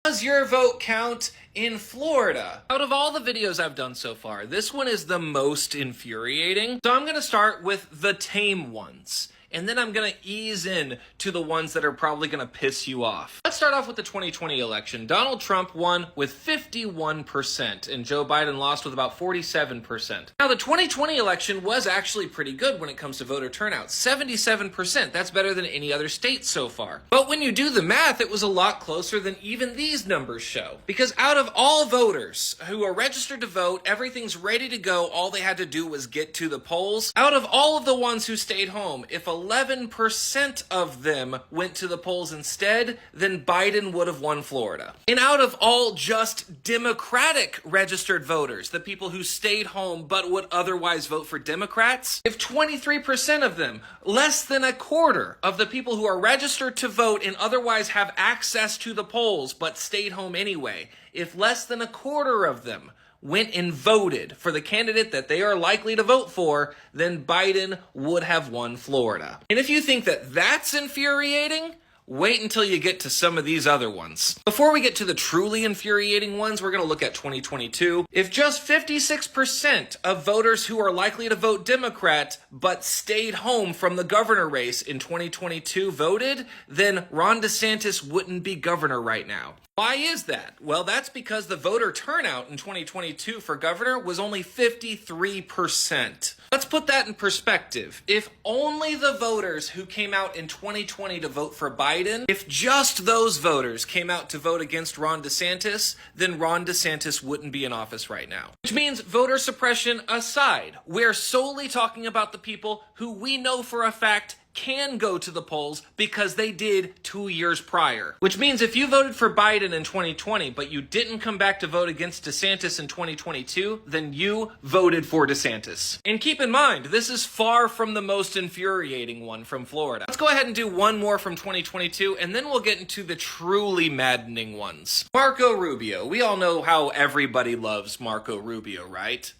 Does your vote count in Florida? Out of all the videos I've done so far, this one is the most infuriating. So I'm going to start with the tame ones, and then I'm going to ease in to the ones that are probably going to piss you off. Let's start off with the 2020 election. Donald Trump won with 51%, and Joe Biden lost with about 47%. Now, the 2020 election was actually pretty good when it comes to voter turnout. 77%. That's better than any other state so far. But when you do the math, it was a lot closer than even these numbers show. Because out of all voters who are registered to vote, everything's ready to go, all they had to do was get to the polls. Out of all of the ones who stayed home, if 11% of them went to the polls instead, then Biden would have won Florida. And out of all just Democratic registered voters, the people who stayed home but would otherwise vote for Democrats, if 23% of them, less than a quarter of the people who are registered to vote and otherwise have access to the polls but stayed home anyway, if less than a quarter of them went and voted for the candidate that they are likely to vote for, then Biden would have won Florida. And if you think that that's infuriating, wait until you get to some of these other ones. Before we get to the truly infuriating ones, we're going to look at 2022. If just 56% of voters who are likely to vote Democrat but stayed home from the governor race in 2022 voted, then Ron DeSantis wouldn't be governor right now. Why is that? Well, that's because the voter turnout in 2022 for governor was only 53%. Let's put that in perspective. If only the voters who came out in 2020 to vote for Biden, if just those voters came out to vote against Ron DeSantis, then Ron DeSantis wouldn't be in office right now. Which means, voter suppression aside, we're solely talking about the people who we know for a fact can go to the polls because they did 2 years prior. Which means if you voted for Biden in 2020, but you didn't come back to vote against DeSantis in 2022, then you voted for DeSantis. And keep in mind, this is far from the most infuriating one from Florida. Let's go ahead and do one more from 2022, and then we'll get into the truly maddening ones. Marco Rubio. We all know how everybody loves Marco Rubio, right?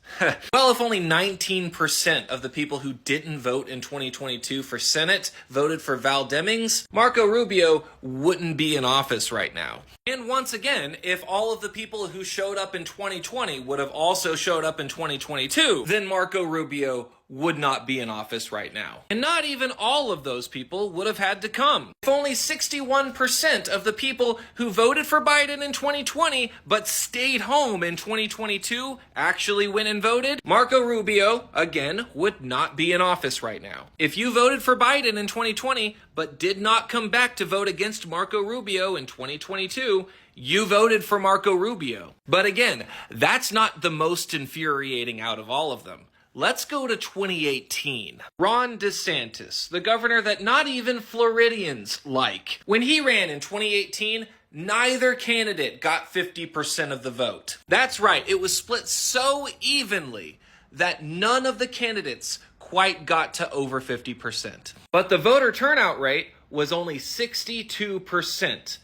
Well, if only 19% of the people who didn't vote in 2022 for Senate voted for Val Demings, Marco Rubio wouldn't be in office right now. And once again, if all of the people who showed up in 2020 would have also showed up in 2022, then Marco Rubio would not be in office right now. And not even all of those people would have had to come. If only 61% of the people who voted for Biden in 2020 but stayed home in 2022 actually went and voted, Marco Rubio, again, would not be in office right now. If you voted for Biden in 2020 but did not come back to vote against Marco Rubio in 2022, you voted for Marco Rubio. But again, that's not the most infuriating out of all of them. Let's go to 2018. Ron DeSantis, the governor that not even Floridians like. When he ran in 2018, neither candidate got 50% of the vote. That's right, it was split so evenly that none of the candidates quite got to over 50%. But the voter turnout rate was only 62%.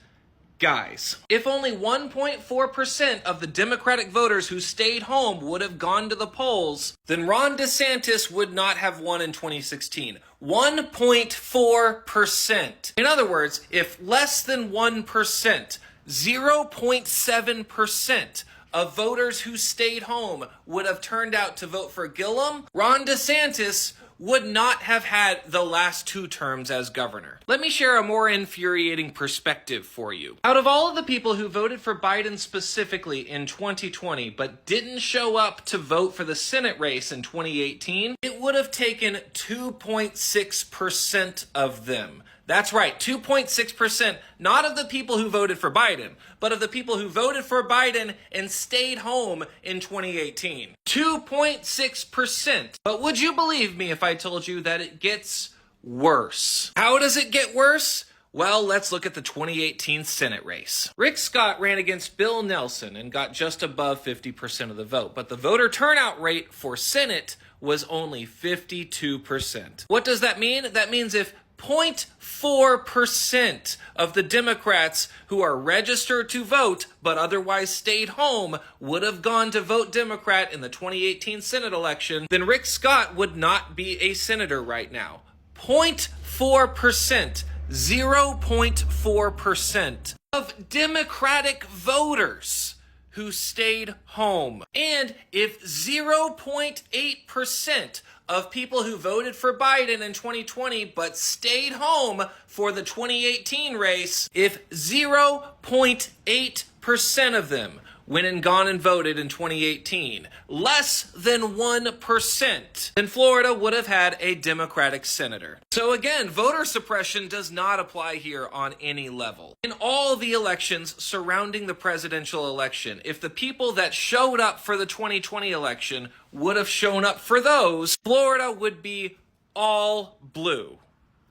Guys, if only 1.4% of the Democratic voters who stayed home would have gone to the polls, then Ron DeSantis would not have won in 2016. 1.4%. In other words, if less than 1%, 0.7% of voters who stayed home would have turned out to vote for Gillum, Ron DeSantis would not have had the last 2 terms as governor. Let me share a more infuriating perspective for you. Out of all of the people who voted for Biden specifically in 2020 but didn't show up to vote for the Senate race in 2018, it would have taken 2.6% of them. That's right, 2.6%, not of the people who voted for Biden, but of the people who voted for Biden and stayed home in 2018. 2.6%. But would you believe me if I told you that it gets worse? How does it get worse? Well, let's look at the 2018 Senate race. Rick Scott ran against Bill Nelson and got just above 50% of the vote, but the voter turnout rate for Senate was only 52%. What does that mean? That means if 0.4% of the Democrats who are registered to vote but otherwise stayed home would have gone to vote Democrat in the 2018 Senate election, then Rick Scott would not be a senator right now. 0.4%. 0.4% of Democratic voters who stayed home. And if 0.8% of people who voted for Biden in 2020 but stayed home for the 2018 race, if 0.8% of them went and gone and voted in 2018, less than 1%, then Florida would have had a Democratic senator. So again, voter suppression does not apply here on any level. In all the elections surrounding the presidential election, if the people that showed up for the 2020 election would have shown up for those, Florida would be all blue.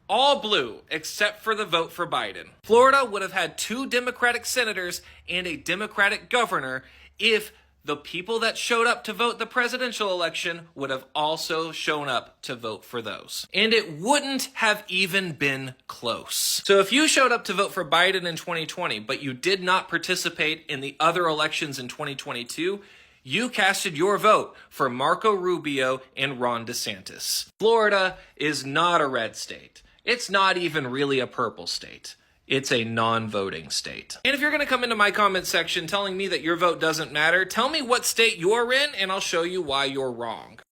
All blue, except for the vote for Biden. Florida would have had 2 Democratic senators and a Democratic governor if the people that showed up to vote the presidential election would have also shown up to vote for those. And it wouldn't have even been close. So if you showed up to vote for Biden in 2020, but you did not participate in the other elections in 2022, you casted your vote for Marco Rubio and Ron DeSantis. Florida is not a red state. It's not even really a purple state. It's a non-voting state. And if you're going to come into my comment section telling me that your vote doesn't matter, tell me what state you're in and I'll show you why you're wrong.